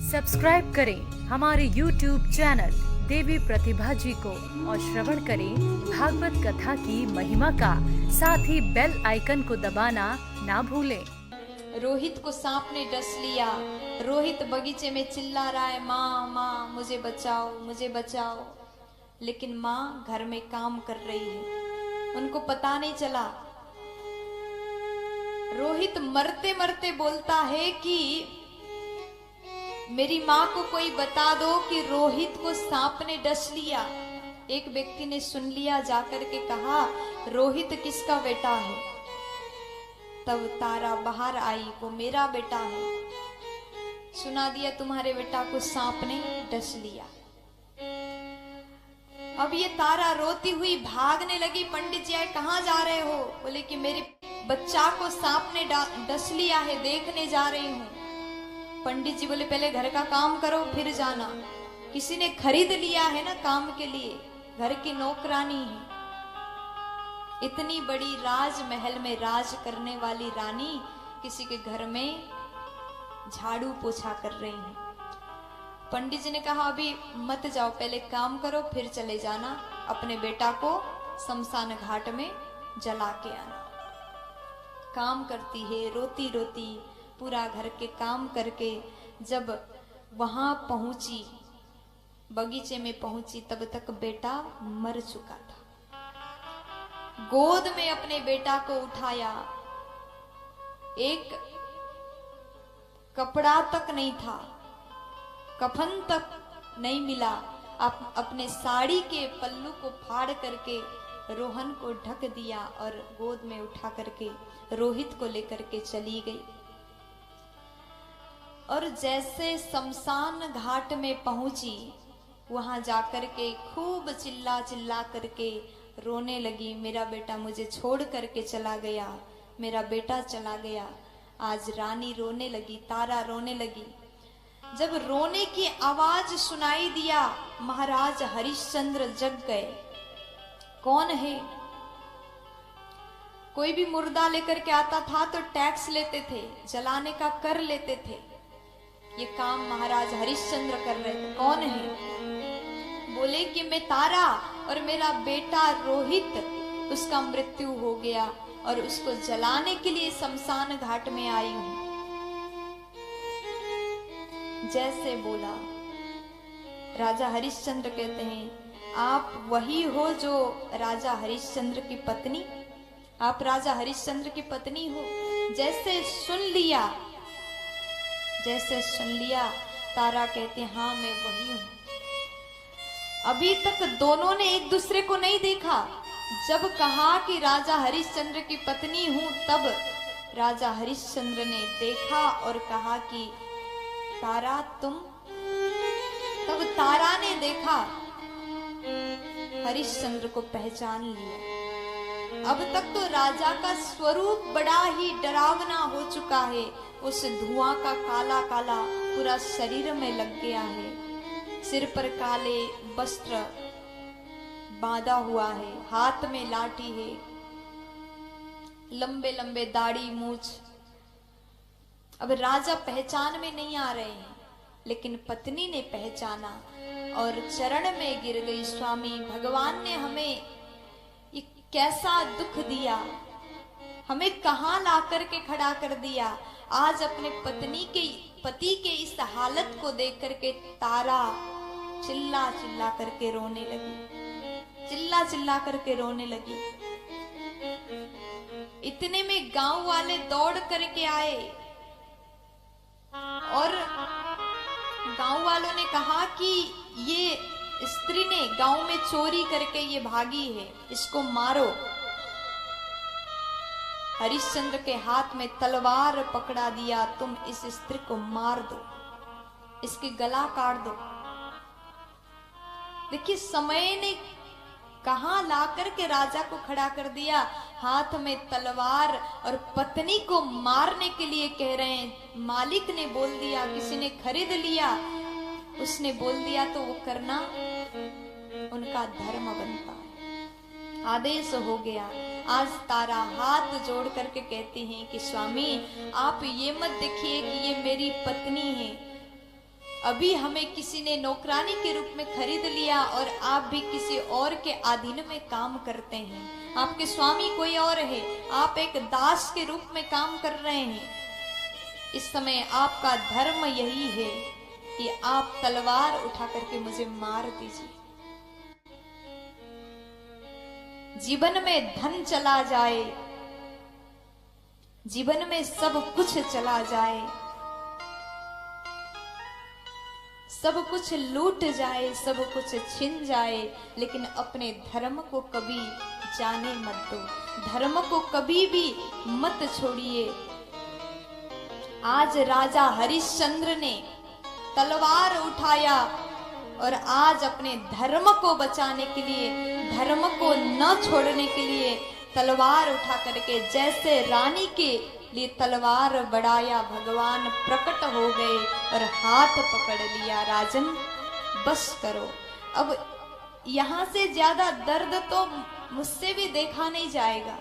Subscribe करें हमारे YouTube channel देवी प्रतिभा जी को और श्रवण करें भागवत कथा की महिमा का। साथ ही बेल आइकन को दबाना ना भूलें। रोहित को सांप ने डस लिया। रोहित बगीचे में चिल्ला रहा है, माँ माँ मुझे बचाओ मुझे बचाओ। लेकिन माँ घर में काम कर रही है, उनको पता नहीं चला। रोहित मरते मरते बोलता है कि मेरी माँ को कोई बता दो कि रोहित को सांप ने डस लिया। एक व्यक्ति ने सुन लिया, जाकर के कहा, रोहित किसका बेटा है? तब तारा बाहर आई, वो मेरा बेटा है। सुना दिया तुम्हारे बेटा को सांप ने डस लिया। अब ये तारा रोती हुई भागने लगी। पंडित जी आए, कहाँ जा रहे हो? बोले कि मेरे बच्चा को सांप ने डस लिया है, देखने जा रही हूँ। पंडित जी बोले पहले घर का काम करो फिर जाना। किसी ने खरीद लिया है ना काम के लिए, घर की नौकरानी है। इतनी बड़ी राजमहल में राज करने वाली रानी किसी के घर में झाड़ू पोछा कर रही है। पंडित जी ने कहा अभी मत जाओ, पहले काम करो फिर चले जाना। अपने बेटा को शमशान घाट में जला के आना। काम करती है रोती रोती, पूरा घर के काम करके जब वहां पहुंची, बगीचे में पहुंची, तब तक बेटा मर चुका था। गोद में अपने बेटा को उठाया, एक कपड़ा तक नहीं था, कफन तक नहीं मिला। अपने साड़ी के पल्लू को फाड़ करके रोहन को ढक दिया और गोद में उठा करके रोहित को लेकर के चली गई। और जैसे शमशान घाट में पहुंची, वहां जाकर के खूब चिल्ला चिल्ला करके रोने लगी, मेरा बेटा मुझे छोड़ करके चला गया, मेरा बेटा चला गया। आज रानी रोने लगी, तारा रोने लगी। जब रोने की आवाज सुनाई दिया, महाराज हरिश्चंद्र जग गए। कौन है? कोई भी मुर्दा लेकर के आता था तो टैक्स लेते थे, जलाने का कर लेते थे। ये काम महाराज हरिश्चंद्र कर रहे थे। कौन है? बोले कि मैं तारा और मेरा बेटा रोहित, उसका मृत्यु हो गया और उसको जलाने के लिए शमशान घाट में आई हूं। जैसे बोला, राजा हरिश्चंद्र कहते हैं, आप वही हो जो राजा हरिश्चंद्र की पत्नी? आप राजा हरिश्चंद्र की पत्नी हो? जैसे सुन लिया, जैसे सुन लिया, तारा कहते हैं, हाँ मैं वही हूं। अभी तक दोनों ने एक दूसरे को नहीं देखा। जब कहा कि राजा हरिश्चंद्र की पत्नी हूं, तब राजा हरिश्चंद्र ने देखा और कहा कि तारा तुम? तब तारा ने देखा, हरिश्चंद्र को पहचान लिया। अब तक तो राजा का स्वरूप बड़ा ही डरावना हो चुका है। उस धुआं का काला काला पूरा शरीर में लग गया है। सिर पर काले वस्त्र बांधा हुआ है, हाथ में लाठी है, लंबे लंबे दाढ़ी मूछ। अब राजा पहचान में नहीं आ रहे हैं, लेकिन पत्नी ने पहचाना और चरण में गिर गई। स्वामी भगवान ने हमें ये कैसा दुख दिया, हमें कहां ला करके खड़ा कर दिया। आज अपने पति के इस हालत को देख करके तारा चिल्ला चिल्ला करके रोने लगी, चिल्ला चिल्ला करके रोने लगी। इतने में गांव वाले दौड़ करके आए और गांव वालों ने कहा कि ये स्त्री ने गांव में चोरी करके ये भागी है, इसको मारो। हरिश्चंद्र के हाथ में तलवार पकड़ा दिया, तुम इस स्त्री को मार दो, इसकी गला काट दो। देखिए समय ने कहां ला करके राजा को खड़ा कर दिया, हाथ में तलवार, और पत्नी को मारने के लिए कह रहे हैं। मालिक ने बोल दिया, किसी ने खरीद लिया, उसने बोल दिया तो वो करना उनका धर्म बनता है, आदेश हो गया। आज तारा हाथ जोड़ करके कहती हैं कि स्वामी आप ये मत देखिए कि ये मेरी पत्नी है, अभी हमें किसी ने नौकरानी के रूप में खरीद लिया और आप भी किसी और के अधीन में काम करते हैं। आपके स्वामी कोई और है, आप एक दास के रूप में काम कर रहे हैं। इस समय आपका धर्म यही है कि आप तलवार उठा करके मुझे मार दीजिए। जीवन में धन चला जाए, जीवन में सब कुछ चला जाए, सब कुछ लूट जाए, सब कुछ छिन जाए, लेकिन अपने धर्म को कभी जाने मत दो, धर्म को कभी भी मत छोड़िए। आज राजा हरिश्चंद्र ने तलवार उठाया और आज अपने धर्म को बचाने के लिए, धर्म को न छोड़ने के लिए तलवार उठा करके जैसे रानी के लिए तलवार बढ़ाया, भगवान प्रकट हो गए और हाथ पकड़ लिया। राजन बस करो, अब यहां से ज्यादा दर्द तो मुझसे भी देखा नहीं जाएगा।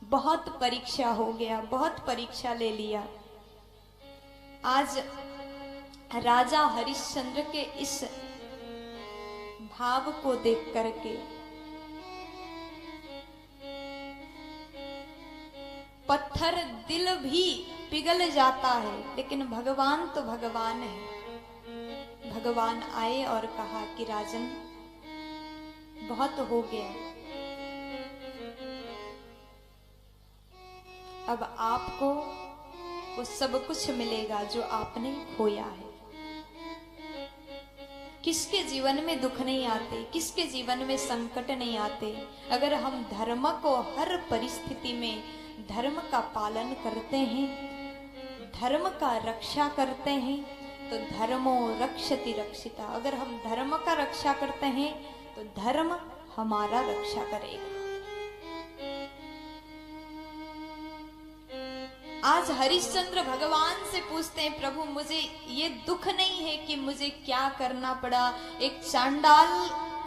बहुत परीक्षा हो गया, बहुत परीक्षा ले लिया। आज राजा हरिश्चंद्र के इस भाव को देख करके पत्थर दिल भी पिघल जाता है, लेकिन भगवान तो भगवान है। भगवान आए और कहा कि राजन बहुत हो गया, अब आपको वो सब कुछ मिलेगा जो आपने खोया है। किसके जीवन में दुख नहीं आते, किसके जीवन में संकट नहीं आते, अगर हम धर्म को हर परिस्थिति में धर्म का पालन करते हैं, धर्म का रक्षा करते हैं, तो धर्मो रक्षति रक्षिता। अगर हम धर्म का रक्षा करते हैं तो धर्म हमारा रक्षा करेगा। आज हरिश्चंद्र भगवान से पूछते हैं, प्रभु मुझे ये दुख नहीं है कि मुझे क्या करना पड़ा, एक चांडाल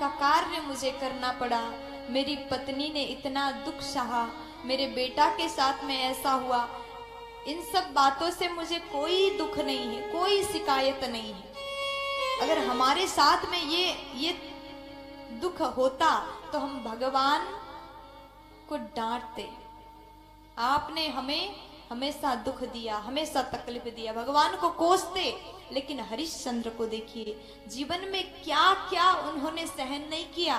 का कार्य मुझे करना पड़ा, मेरी पत्नी ने इतना दुख सहा, मेरे बेटा के साथ में ऐसा हुआ, इन सब बातों से मुझे कोई दुख नहीं है, कोई शिकायत नहीं है। अगर हमारे साथ में ये दुख होता तो हम भगवान को डांटते। आपने हमें हमेशा दुख दिया, हमेशा तकलीफ दिया, भगवान को कोसते। लेकिन हरिश्चंद्र को देखिए, जीवन में क्या क्या उन्होंने सहन नहीं किया,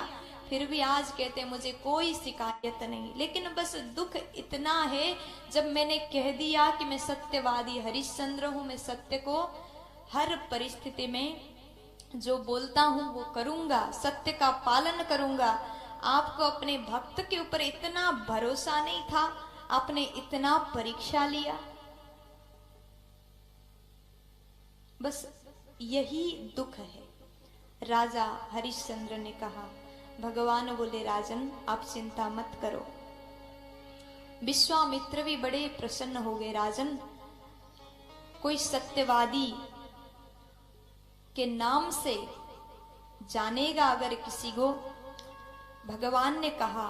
फिर भी आज कहते मुझे कोई शिकायत नहीं। लेकिन बस दुख इतना है, जब मैंने कह दिया कि मैं सत्यवादी हरिश्चंद्र हूं, मैं सत्य को हर परिस्थिति में जो बोलता हूं वो करूंगा, सत्य का पालन करूंगा। आपको अपने भक्त के ऊपर इतना भरोसा नहीं था, आपने इतना परीक्षा लिया। बस यही दुख है। राजा हरिश्चंद्र ने कहा, भगवान बोले राजन आप चिंता मत करो। विश्वामित्र भी बड़े प्रसन्न हो गए। राजन कोई सत्यवादी के नाम से जानेगा अगर किसी को, भगवान ने कहा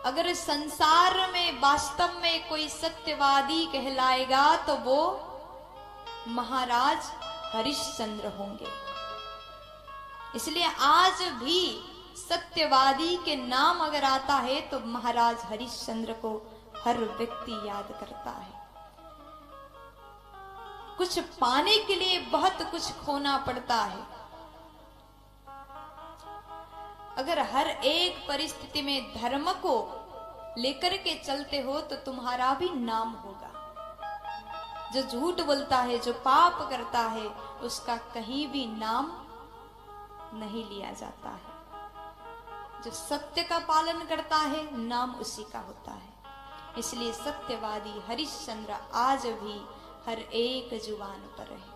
अगर संसार में वास्तव में कोई सत्यवादी कहलाएगा तो वो महाराज हरिश्चंद्र होंगे। इसलिए आज भी सत्यवादी के नाम अगर आता है तो महाराज हरिश्चंद्र को हर व्यक्ति याद करता है। कुछ पाने के लिए बहुत कुछ खोना पड़ता है। अगर हर एक परिस्थिति में धर्म को लेकर के चलते हो तो तुम्हारा भी नाम होगा। जो झूठ बोलता है, जो पाप करता है, उसका कहीं भी नाम नहीं लिया जाता है। जो सत्य का पालन करता है, नाम उसी का होता है। इसलिए सत्यवादी हरिश्चंद्र आज भी हर एक जुबान पर है।